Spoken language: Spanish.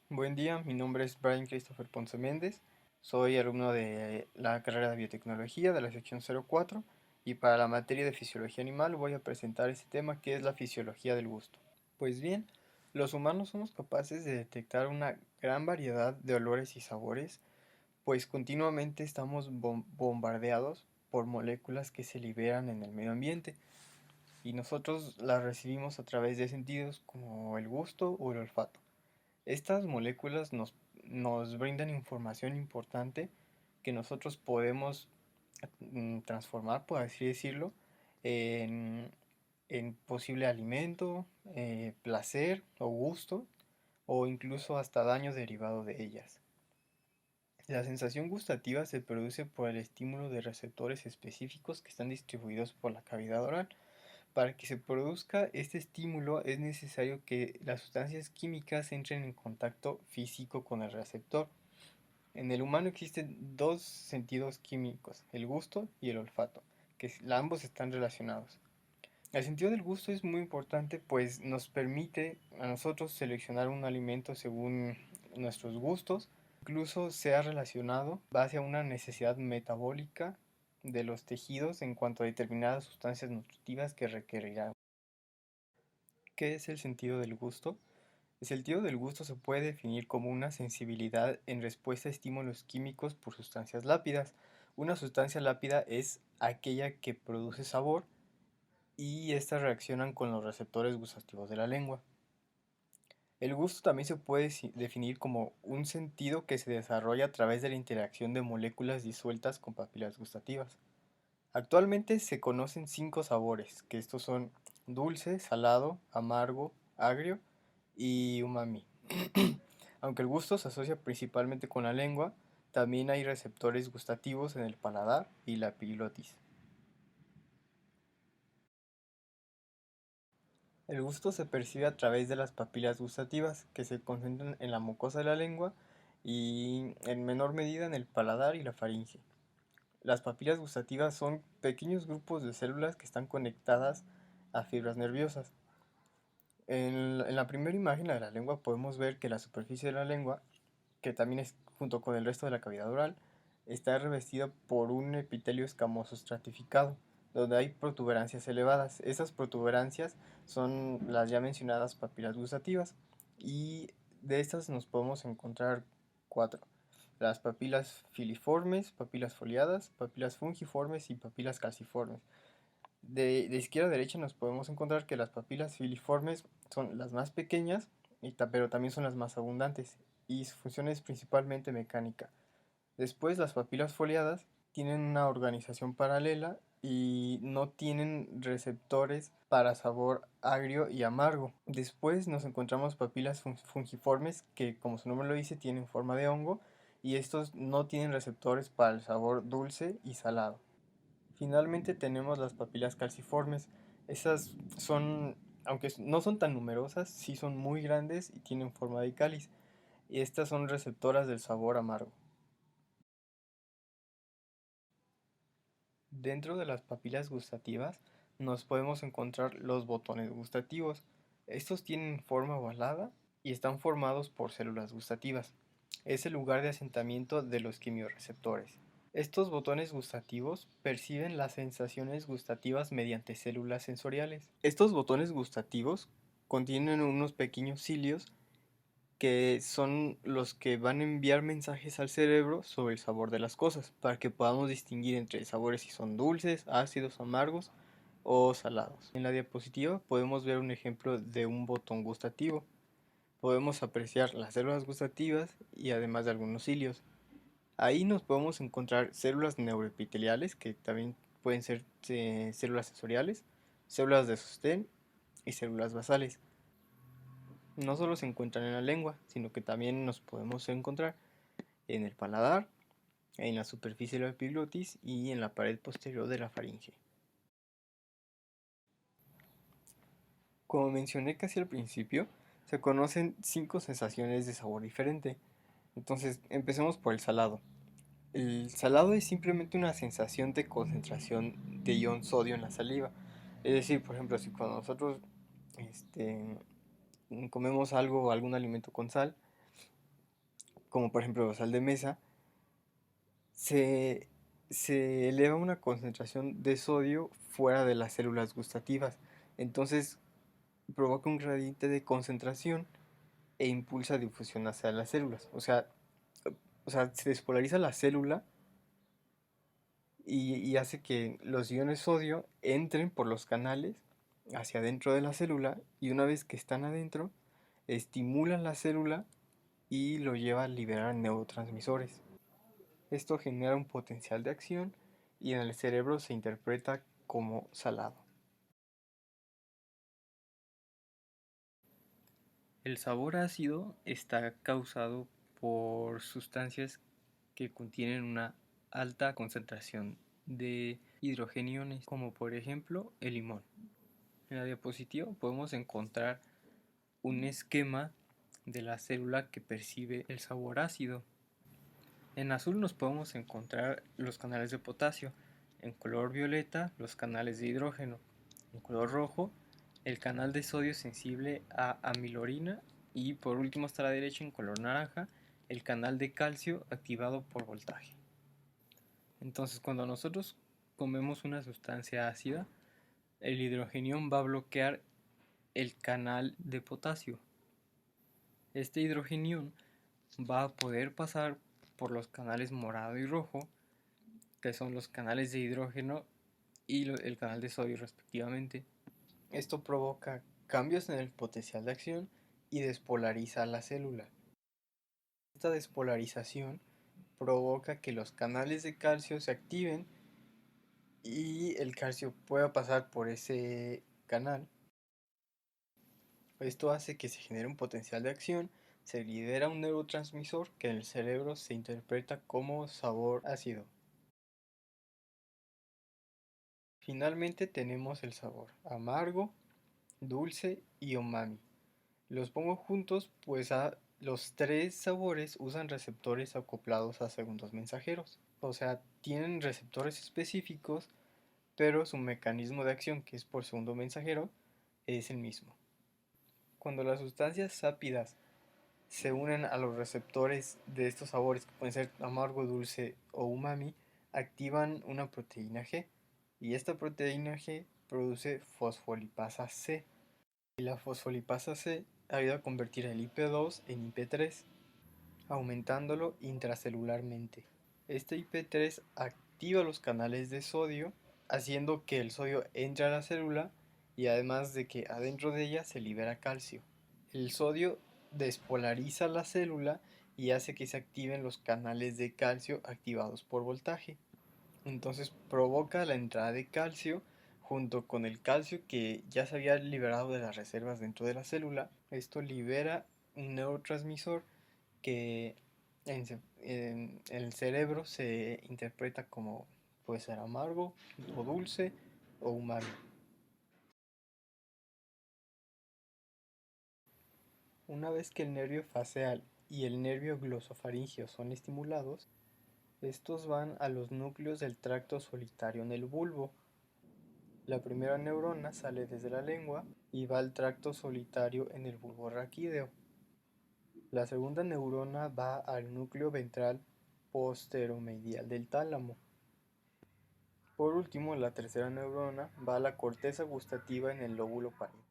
Buen día, mi nombre es Brian Christopher Ponce Méndez, soy alumno de la carrera de biotecnología de la sección 04 y para la materia de fisiología animal voy a presentar este tema que es la fisiología del gusto. Pues bien, los humanos somos capaces de detectar una gran variedad de olores y sabores, pues continuamente estamos bombardeados por moléculas que se liberan en el medio ambiente y nosotros las recibimos a través de sentidos como el gusto o el olfato. Estas moléculas nos brindan información importante que nosotros podemos transformar, por así decirlo, en, en posible alimento, placer o gusto, o incluso hasta daño derivado de ellas. La sensación gustativa se produce por el estímulo de receptores específicos que están distribuidos por la cavidad oral. Para que se produzca este estímulo es necesario que las sustancias químicas entren en contacto físico con el receptor. En el humano existen dos sentidos químicos, el gusto y el olfato, que ambos están relacionados. El sentido del gusto es muy importante pues nos permite a nosotros seleccionar un alimento según nuestros gustos, incluso sea relacionado base a una necesidad metabólica de los tejidos en cuanto a determinadas sustancias nutritivas que requerirán. ¿Qué es el sentido del gusto? El sentido del gusto se puede definir como una sensibilidad en respuesta a estímulos químicos por sustancias lápidas. Una sustancia lápida es aquella que produce sabor y estas reaccionan con los receptores gustativos de la lengua. El gusto también se puede definir como un sentido que se desarrolla a través de la interacción de moléculas disueltas con papilas gustativas. Actualmente se conocen 5 sabores, que estos son dulce, salado, amargo, agrio y umami. Aunque el gusto se asocia principalmente con la lengua, también hay receptores gustativos en el paladar y la epiglotis. El gusto se percibe a través de las papilas gustativas, que se concentran en la mucosa de la lengua y en menor medida en el paladar y la faringe. Las papilas gustativas son pequeños grupos de células que están conectadas a fibras nerviosas. En la primera imagen de la lengua podemos ver que la superficie de la lengua, que también es junto con el resto de la cavidad oral, está revestida por un epitelio escamoso estratificado, donde hay protuberancias elevadas. Esas protuberancias son las ya mencionadas papilas gustativas y de estas nos podemos encontrar 4. Las papilas filiformes, papilas foliadas, papilas fungiformes y papilas calciformes. De izquierda a derecha nos podemos encontrar que las papilas filiformes son las más pequeñas, pero también son las más abundantes, y su función es principalmente mecánica. Después las papilas foliadas tienen una organización paralela y no tienen receptores para sabor agrio y amargo. Después nos encontramos papilas fungiformes que, como su nombre lo dice, tienen forma de hongo y estos no tienen receptores para el sabor dulce y salado. Finalmente tenemos las papilas calciformes. Esas son, aunque no son tan numerosas, sí son muy grandes y tienen forma de cáliz. Y estas son receptoras del sabor amargo. Dentro de las papilas gustativas nos podemos encontrar los botones gustativos. Estos tienen forma ovalada y están formados por células gustativas. Es el lugar de asentamiento de los quimiorreceptores. Estos botones gustativos perciben las sensaciones gustativas mediante células sensoriales. Estos botones gustativos contienen unos pequeños cilios que son los que van a enviar mensajes al cerebro sobre el sabor de las cosas, para que podamos distinguir entre sabores si son dulces, ácidos, amargos o salados. En la diapositiva podemos ver un ejemplo de un botón gustativo. Podemos apreciar las células gustativas y además de algunos cilios. Ahí nos podemos encontrar células neuroepiteliales, que también pueden ser células sensoriales, células de sostén y células basales. No solo se encuentran en la lengua, sino que también nos podemos encontrar en el paladar, en la superficie de la epiglotis y en la pared posterior de la faringe. Como mencioné casi al principio, se conocen 5 sensaciones de sabor diferente. Entonces, empecemos por el salado. El salado es simplemente una sensación de concentración de ion sodio en la saliva. Es decir, por ejemplo, si cuando nosotros este, comemos algo o algún alimento con sal, como por ejemplo sal de mesa, se, se eleva una concentración de sodio fuera de las células gustativas. Entonces provoca un gradiente de concentración e impulsa difusión hacia las células. O sea, se despolariza la célula y hace que los iones sodio entren por los canales hacia adentro de la célula, y una vez que están adentro, estimulan la célula y lo lleva a liberar neurotransmisores. Esto genera un potencial de acción y en el cerebro se interpreta como salado. El sabor ácido está causado por sustancias que contienen una alta concentración de hidrogeniones, como por ejemplo el limón. En la diapositiva podemos encontrar un esquema de la célula que percibe el sabor ácido. En azul nos podemos encontrar los canales de potasio, en color violeta los canales de hidrógeno, en color rojo el canal de sodio sensible a amilorina, y por último hasta la derecha en color naranja el canal de calcio activado por voltaje. Entonces cuando nosotros comemos una sustancia ácida, el hidrogenión va a bloquear el canal de potasio. Este hidrogenión va a poder pasar por los canales morado y rojo, que son los canales de hidrógeno y el canal de sodio respectivamente. Esto provoca cambios en el potencial de acción y despolariza la célula. Esta despolarización provoca que los canales de calcio se activen y el calcio pueda pasar por ese canal. Esto hace que se genere un potencial de acción, se libera un neurotransmisor que en el cerebro se interpreta como sabor ácido. Finalmente tenemos el sabor amargo, dulce y umami. Los pongo juntos pues los tres sabores usan receptores acoplados a segundos mensajeros. O sea, tienen receptores específicos, pero su mecanismo de acción, que es por segundo mensajero, es el mismo. Cuando las sustancias sápidas se unen a los receptores de estos sabores, que pueden ser amargo, dulce o umami, activan una proteína G, y esta proteína G produce fosfolipasa C. Y la fosfolipasa C ayuda a convertir el IP2 en IP3, aumentándolo intracelularmente. Este IP3 activa los canales de sodio, haciendo que el sodio entre a la célula, y además de que adentro de ella se libera calcio. El sodio despolariza la célula y hace que se activen los canales de calcio activados por voltaje. Entonces provoca la entrada de calcio junto con el calcio que ya se había liberado de las reservas dentro de la célula. Esto libera un neurotransmisor que en el cerebro se interpreta como puede ser amargo o dulce o umami. Una vez que el nervio facial y el nervio glosofaríngeo son estimulados, estos van a los núcleos del tracto solitario en el bulbo. La primera neurona sale desde la lengua y va al tracto solitario en el bulbo raquídeo. La segunda neurona va al núcleo ventral posteromedial del tálamo. Por último, la tercera neurona va a la corteza gustativa en el lóbulo parietal.